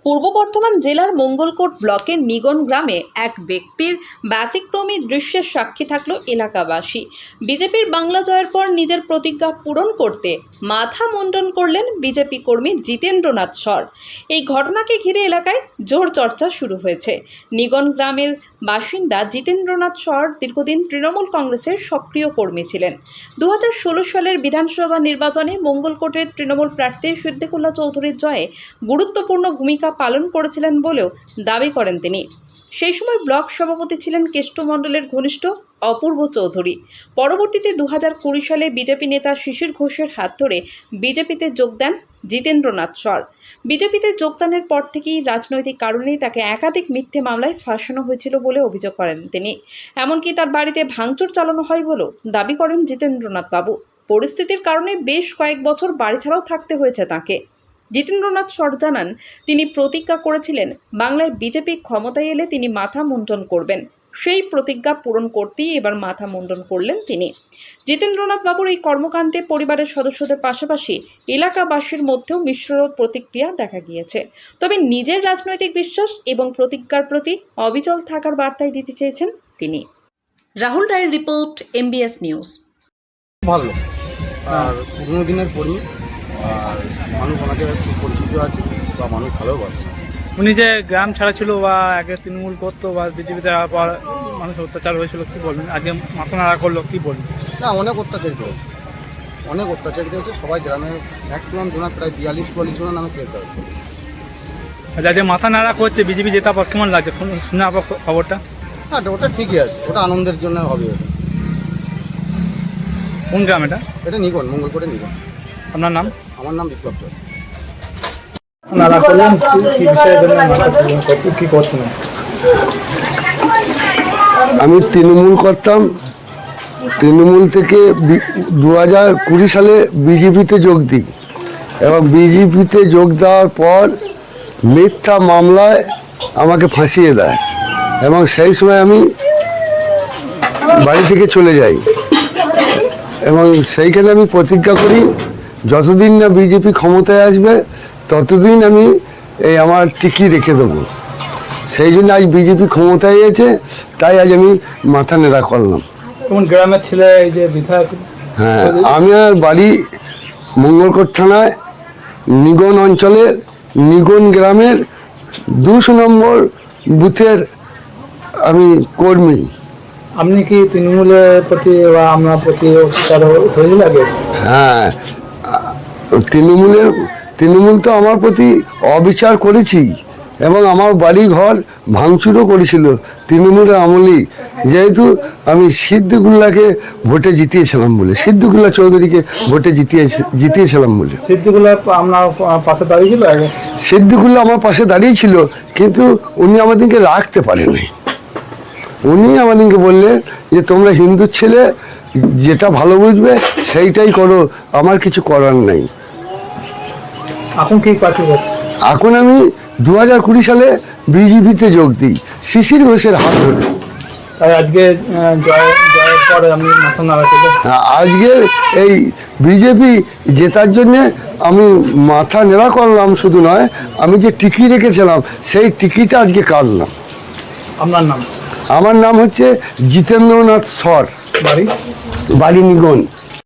পূর্ব বর্ধমান জেলার মঙ্গলকোট ব্লকের নিগন গ্রামে এক ব্যক্তির ব্যতিক্রমী দৃশ্যের সাক্ষী থাকল এলাকাবাসী। বিজেপির বাংলা জয়ের পর নিজের প্রতিজ্ঞা পূরণ করতে মাথা মুন্ডন করলেন বিজেপি কর্মী জিতেন্দ্রনাথ সর। এই ঘটনাকে ঘিরে এলাকায় জোর চর্চা শুরু হয়েছে। নিগন গ্রামের বাসিন্দা জিতেন্দ্রনাথ সর দীর্ঘদিন তৃণমূল কংগ্রেসের সক্রিয় কর্মী ছিলেন। 2016 সালের বিধানসভা নির্বাচনে মঙ্গলকোটের তৃণমূল প্রার্থী সিদ্দিকুল্লাহ চৌধুরীর জয়ে গুরুত্বপূর্ণ ভূমিকা পালন করেছিলেন বলেও দাবি করেন তিনি। সেই সময় ব্লক সভাপতি ছিলেন কেষ্টমণ্ডলের ঘনিষ্ঠ অপূর্ব চৌধুরী। পরবর্তীতে 2020 সালে বিজেপি নেতা শিশির ঘোষের হাত ধরে বিজেপিতে যোগ দেন জিতেন্দ্রনাথ সর। বিজেপিতে যোগদানের পর থেকেই রাজনৈতিক কারণেই তাকে একাধিক মিথ্যে মামলায় ফাঁসানো হয়েছিল বলে অভিযোগ করেন তিনি। এমনকি তার বাড়িতে ভাঙচুর চালানো হয় বলেও দাবি করেন জিতেন্দ্রনাথ বাবু। পরিস্থিতির কারণে বেশ কয়েক বছর বাড়ি ছাড়াও থাকতে হয়েছে তাকে। জিতেন্দ্রনাথ সর জানান, তিনি প্রতিজ্ঞা করেছিলেন বাংলায় বিজেপি ক্ষমতায় এলে তিনি মাথা মুন্ডন করবেন। সেই প্রতিজ্ঞা পূরণ করতেই এবার মাথা মুন্ডন করলেন তিনি। জিতেন্দ্রনাথ বাবুর এই কর্মকাণ্ডে পরিবারের সদস্যদের পাশাপাশি এলাকাবাসীর মধ্যেও মিশ্র প্রতিক্রিয়া দেখা গিয়েছে। তবে নিজের রাজনৈতিক বিশ্বাস এবং প্রতিজ্ঞার প্রতি অবিচল থাকার বার্তাই দিতে চেয়েছেন তিনি। রাহুল রায়ের রিপোর্ট, MBS নিউজ। ভালো আর পুরোনো দিনের কর্মী, আর মানুষ ওনাকে খুব পরিচিত আছে বা মানুষ ভালোবাসে। উনি যে গ্রাম ছাড়া ছিল বা আগে তৃণমূল করতো বা বিজেপিতে পর মানুষ অত্যাচার হয়েছিল, কী বলবেন? আজকে মাথা নাড়া করলো, কী বলবেন? না, অনেক অত্যাচারিত হয়েছে, অনেক অত্যাচারিত হয়েছে। সবাই গ্রামে ম্যাক্সিমাম জনের প্রায় 42-44 জনের নামে কেস দেওয়া হয়েছে। আচ্ছা, যে মাথা নাড়া করছে বিজেপি জেতা পর কেমন লাগছে শুনে আপনার খবরটা? হ্যাঁ, ওটা ঠিকই আছে, ওটা আনন্দের জন্য হবে। কোন গ্রাম এটা? এটা নিগন, মঙ্গলকোটে নিগন। আপনার নাম? আমার নাম বিপ্লব দাস। নাড়া করলেন কি বিষয়ের জন্য? কী করছেন? আমি তৃণমূল করতাম, তৃণমূল থেকে 2020 সালে বিজেপিতে যোগ দিই এবং বিজেপিতে যোগ দেওয়ার পর মিথ্যা মামলায় আমাকে ফাঁসিয়ে দেয় এবং সেই সময় আমি বাড়ি থেকে চলে যাই এবং সেইখানে আমি প্রতিজ্ঞা করি যতদিন না বিজেপি ক্ষমতায় আসবে ততদিন আমি এই আমার টিকি রেখে দেবো। সেই জন্য আজ বিজেপি ক্ষমতায় এসেছে, তাই আজ আমি মাথা নেড়া করলাম। কোন গ্রামের ছেলে এই যে বিধায়ক? হ্যাঁ, আমার বাড়ি মঙ্গলকোট থানায় নিগন অঞ্চলের নিগন গ্রামের 200 নম্বর বুথের আমি কর্মী। আপনি কি তৃণমূলের প্রতি বা আপনার প্রতি হয়ে লাগে? হ্যাঁ, তৃণমূল তো আমার প্রতি অবিচার করেছি এবং আমার বাড়ি ঘর ভাঙচুরও করেছিল তৃণমূলের আমলেই, যেহেতু আমি সিদ্দিকুল্লাহকে ভোটে জিতিয়েছিলাম বলে, সিদ্দিকুল্লাহ চৌধুরীকে ভোটে জিতিয়েছিলাম বলে। সিদ্দিকুল্লাহ আপনার পাশে দাঁড়িয়েছিল? সিদ্দিকুল্লাহ আমার পাশে দাঁড়িয়েছিল, কিন্তু উনি আমাদেরকে রাখতে পারেনি। উনি আমাদেরকে বললেন যে তোমরা হিন্দুর ছেলে, যেটা ভালো বুঝবে সেইটাই করো, আমার কিছু করার নাই। এখন কি পার্টি করছে? এখন আমি 2020 সালে বিজেপিতে যোগ দিই শিশির ঘোষের হাত ধরে। আজকে জয়ের পরে আমি মাথা নাড়া করলাম। আজকে এই বিজেপি জেতার জন্যে আমি মাথা নেড়া করলাম, শুধু নয় আমি যে টিকি রেখেছিলাম সেই টিকিটা আজকে কাটলাম। আপনার নাম? আমার নাম হচ্ছে জিতেন্দ্রনাথ সর, বাড়ি নিগন।